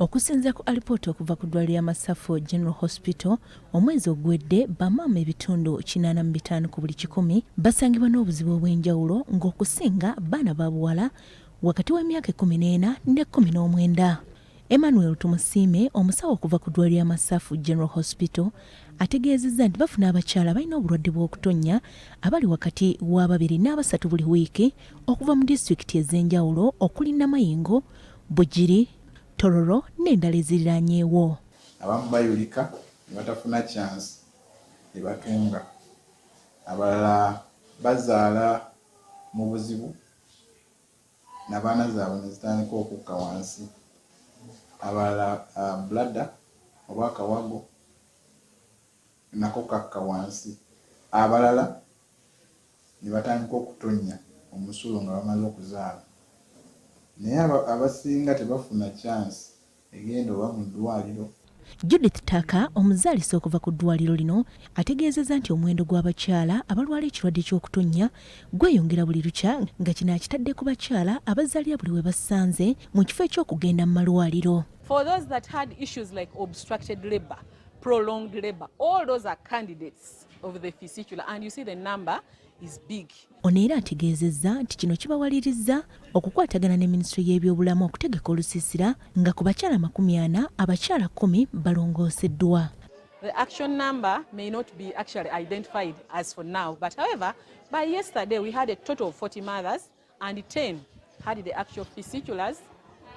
Okusinziira ku alipoota okuva ku ddwaliro Masafo General Hospital, omwezi ogwedde bamaama ebitundu 85 ku buli 100 basangibwa n'obuzibu obw'enjawulo ng'okusinga baana ba buwala wakati w'emyaka 14 ne 19. Emmanuel Tumusiime, omusawo okuva ku ddwaliro Masafo General Hospital, ategeezezza nti bafuna abakyala balina obulwadde bw'okutonnya abali wakati wa 2 n'abasatu buli wiiki okuva mu disitulikiti ez'enjawulo okuli Namayingo, Bugiri, Tororo n'endala eziriraanyeewo. Abamu bayulika ne batafuna chance ne batunga, abalala bazaala mu buzibu n'abaana zaabwe ne zitandika okukka wansi, abalala bladder oba akawago nako kakka wansi, abalala ne batandika okutonnya omusulo nga bamaze okuzaala. Naye abasinga tebafuna chance egenda oba mu ddwaliro. Judith Taka, omuzaalisa okuva ku ddwaliro lino, ategeezezza nti omuwendo gw'abakyala abalwala ekirwadde ky'okutonnya gweyongera buli lukya, nga kino akitadde ku bakyala abazaalira buli we basanze mu kifo eky'okugenda mu malwaliro. For those that had issues like obstructed labor, prolonged labor, all those are candidates of the fistula, and you see the number is big. Ono era ategeezezza nti kino kibawalirizza okukwatagana ne Minisitule y'ebyobulamu okutegeka olusiisira nga ku bakyala 40 abakyala 10 balongooseddwa. The action number may not be actually identified as for now, but however, by yesterday we had a total of 40 mothers and 10 had the actual fistulas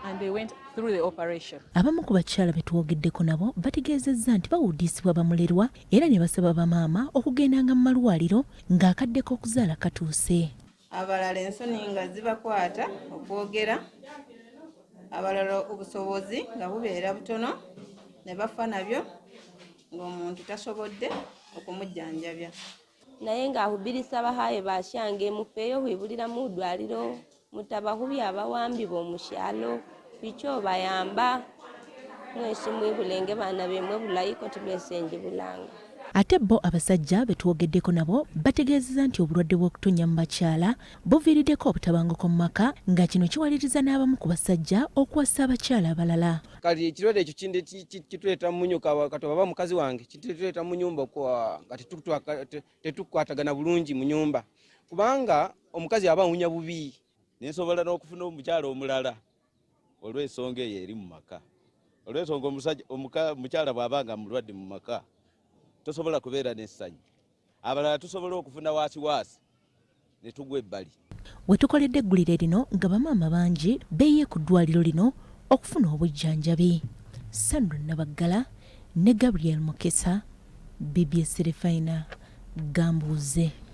and they went through the operation. Abamu ku bakyala betwogeddeko nabo bategeezezza nti bawuddisibwa bamulerwa era ne basaba bamaama okugendanga mu malwaliro ng'akaddeko okuzaala katuuse. Abalala ensoni nga zibakwata okwogera, abalala obusobozi nga bubeera butono ne bafa nabyo ng'omuntu tasobodde okumujjanjabya. Naye ng'ahubirisa bahaye basyange mufeeyo hwibulira mu ddwaliro mutabahubi abawambibwa mu kyalo bikyo bayamba mwesi mwibulenge baana bemwe bulayiko tibesenje bulanga. Ate bo abasajja betwogeddeko nabo bategeezezza nti obulwadde bw'okutonnya mu bakyala buviiriddeko obutabanguko mu maka, nga kino kiwaliriza n'abamu ku basajja okuwasa abakyala abalala. Kati ekirwadde ekyo kituleeta munyuka kati oba mukazi wange kituleeta mu nyumba nga tetukwatagana bulungi mu nyumba, kubanga omukazi aba awunya bubi. Ninsobola n'okufuna omukyala omulala olw'ensonga eyo eri mu maka. Olw'ensonga omukyala bw'abanga mulwadde mu maka tosobola kubeera n'essanyu. Abalala tusobola okufuna waasiwaasi ne tugwa ebbali. We tukoledde eggulire lino nga bamaama bangi beeyiye ku ddwaliro lino okufuna obujjanjabi. Sandra Nabaggala ne Gabriel Mukesa, BBS Terefayina, Gambuuze.